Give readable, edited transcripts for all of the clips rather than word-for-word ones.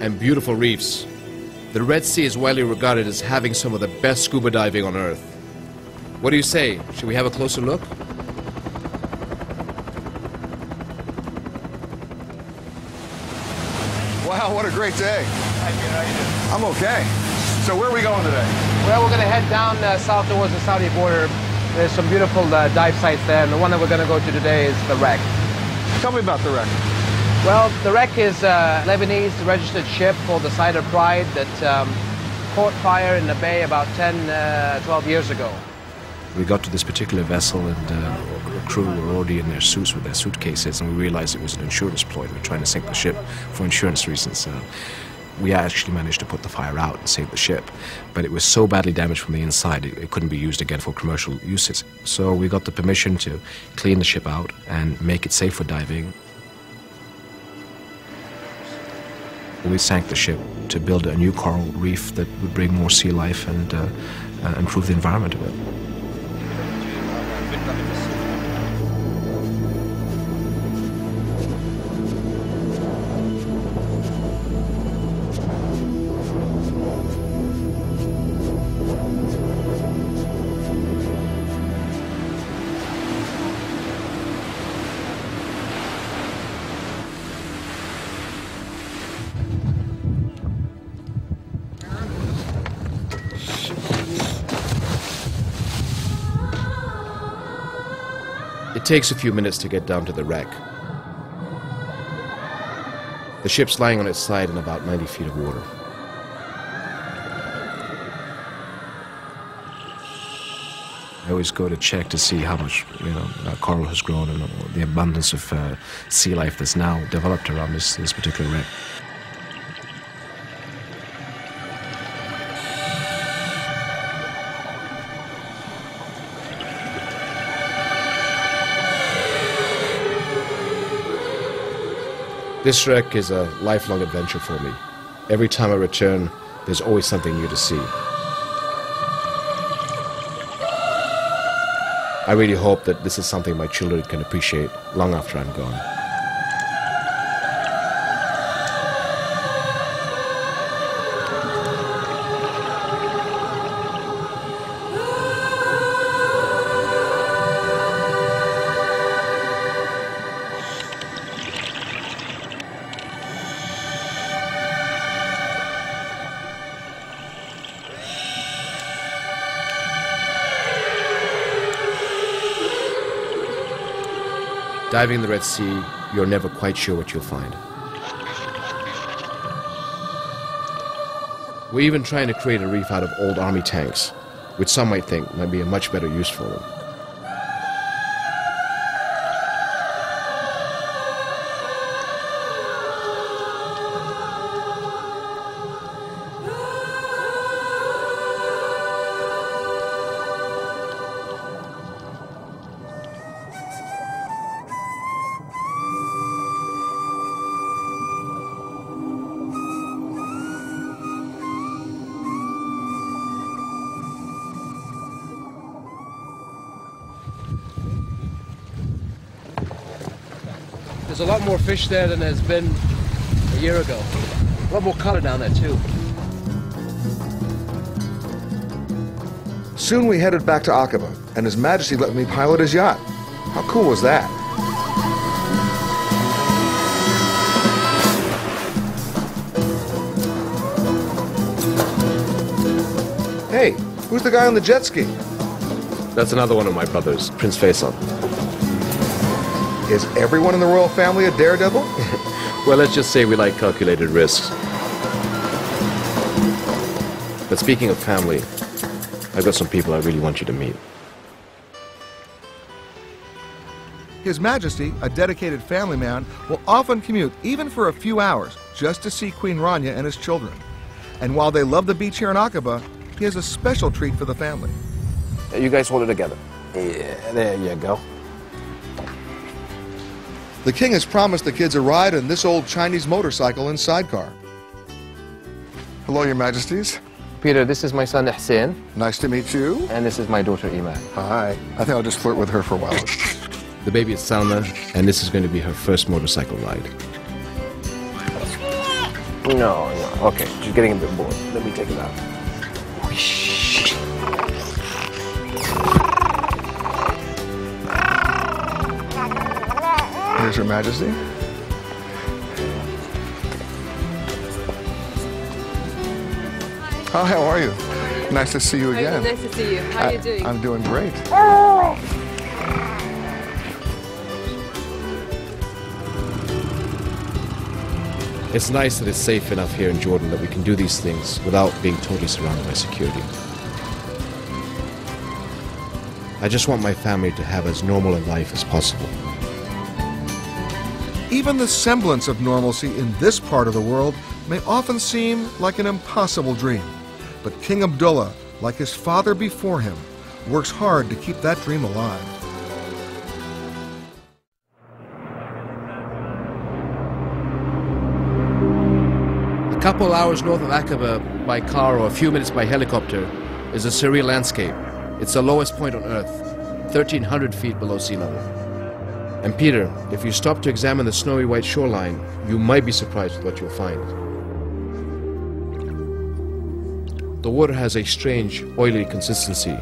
and beautiful reefs. The Red Sea is widely regarded as having some of the best scuba diving on Earth. What do you say? Should we have a closer look? Wow, what a great day. Hi, Peter. How you doing? I'm okay. So where are we going today? Well, we're going to head down south towards the Saudi border. There's some beautiful dive sites there, and the one that we're going to go to today is the wreck. Tell me about the wreck. Well, the wreck is a Lebanese registered ship called the Cider Pride that caught fire in the bay about 12 years ago. We got to this particular vessel and the crew were already in their suits with their suitcases, and we realized it was an insurance ploy. They were trying to sink the ship for insurance reasons. We actually managed to put the fire out and save the ship, but it was so badly damaged from the inside it couldn't be used again for commercial uses. So we got the permission to clean the ship out and make it safe for diving. We sank the ship to build a new coral reef that would bring more sea life and improve the environment a bit. It takes a few minutes to get down to the wreck. The ship's lying on its side in about 90 feet of water. I always go to check to see how much, coral has grown and the abundance of sea life that's now developed around this particular wreck. This wreck is a lifelong adventure for me. Every time I return, there's always something new to see. I really hope that this is something my children can appreciate long after I'm gone. Diving in the Red Sea, you're never quite sure what you'll find. We're even trying to create a reef out of old army tanks, which some might think might be a much better use for them. There's a lot more fish there than there's been a year ago. A lot more color down there too. Soon we headed back to Aqaba, and His Majesty let me pilot his yacht. How cool was that? Hey, who's the guy on the jet ski? That's another one of my brothers, Prince Faisal. Is everyone in the royal family a daredevil? Well, let's just say we like calculated risks. But speaking of family, I've got some people I really want you to meet. His Majesty, a dedicated family man, will often commute, even for a few hours, just to see Queen Rania and his children. And while they love the beach here in Aqaba, he has a special treat for the family. You guys hold it together. Yeah, there you go. The king has promised the kids a ride in this old Chinese motorcycle and sidecar. Hello, Your Majesties. Peter, this is my son Hussein, Nice to meet you. and this is my daughter Iman. Hi. I think I'll just flirt with her for a while. The baby is Salma, and this is going to be her first motorcycle ride. No. Okay, just getting a bit bored. Let me take it out. Here's Her Majesty. Oh, how are you? Nice to see you again. Nice to see you. How are you doing? I'm doing great. It's nice that it's safe enough here in Jordan that we can do these things without being totally surrounded by security. I just want my family to have as normal a life as possible. Even the semblance of normalcy in this part of the world may often seem like an impossible dream. But King Abdullah, like his father before him, works hard to keep that dream alive. A couple hours north of Aqaba by car or a few minutes by helicopter is a surreal landscape. It's the lowest point on Earth, 1,300 feet below sea level. And Peter, if you stop to examine the snowy white shoreline, you might be surprised with what you'll find. The water has a strange, oily consistency,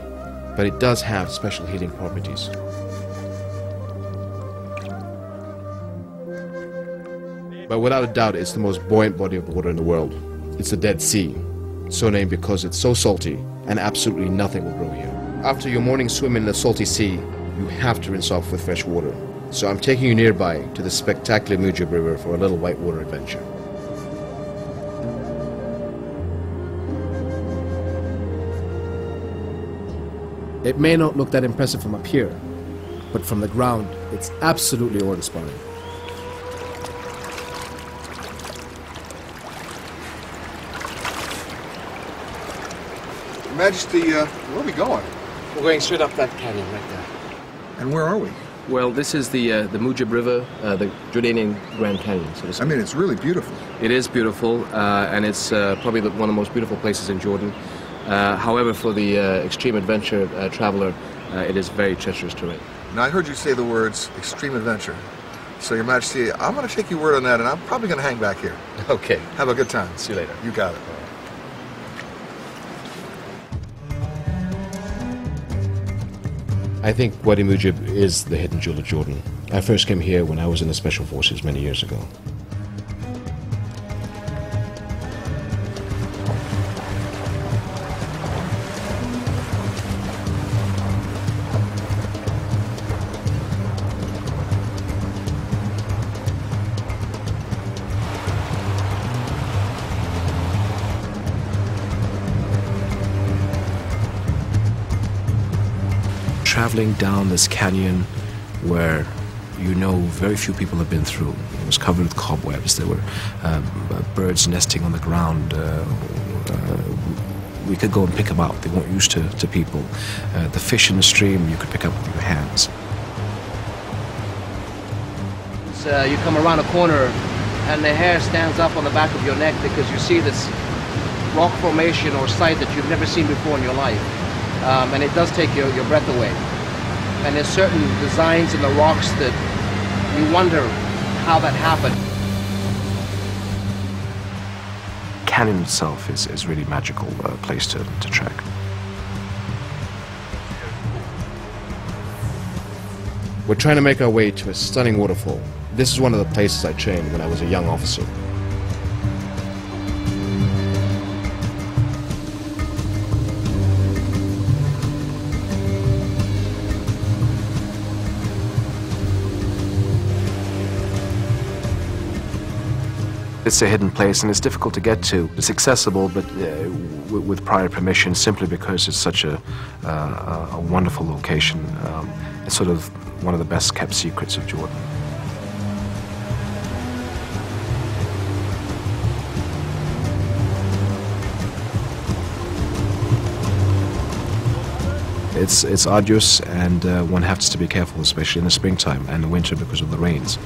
but it does have special healing properties. But without a doubt, it's the most buoyant body of water in the world. It's the Dead Sea, so named because it's so salty and absolutely nothing will grow here. After your morning swim in the salty sea, you have to rinse off with fresh water. So I'm taking you nearby to the spectacular Mujib River for a little whitewater adventure. It may not look that impressive from up here, but from the ground, it's absolutely awe-inspiring. Your Majesty, where are we going? We're going straight up that canyon right there. And where are we? Well, this is the Mujib River, the Jordanian Grand Canyon. So to speak. I mean, it's really beautiful. It is beautiful, and it's probably one of the most beautiful places in Jordan. However, for the extreme adventure traveler, it is very treacherous terrain. Now, I heard you say the words extreme adventure. So, Your Majesty, I'm going to take your word on that, and I'm probably going to hang back here. Okay. Have a good time. See you later. You got it. I think Wadi Mujib is the hidden jewel of Jordan. I first came here when I was in the Special Forces many years ago. Traveling down this canyon where you know very few people have been through. It was covered with cobwebs. There were birds nesting on the ground. We could go and pick them out. They weren't used to people. The fish in the stream you could pick up with your hands. So, you come around a corner and the hair stands up on the back of your neck because you see this rock formation or site that you've never seen before in your life. And it does take your breath away. And there's certain designs in the rocks that you wonder how that happened. Canyon itself is really magical place to trek. We're trying to make our way to a stunning waterfall. This is one of the places I trained when I was a young officer. It's a hidden place and it's difficult to get to. It's accessible, but with prior permission, simply because it's such a wonderful location. It's sort of one of the best kept secrets of Jordan. It's arduous, and one has to be careful, especially in the springtime and the winter because of the rains.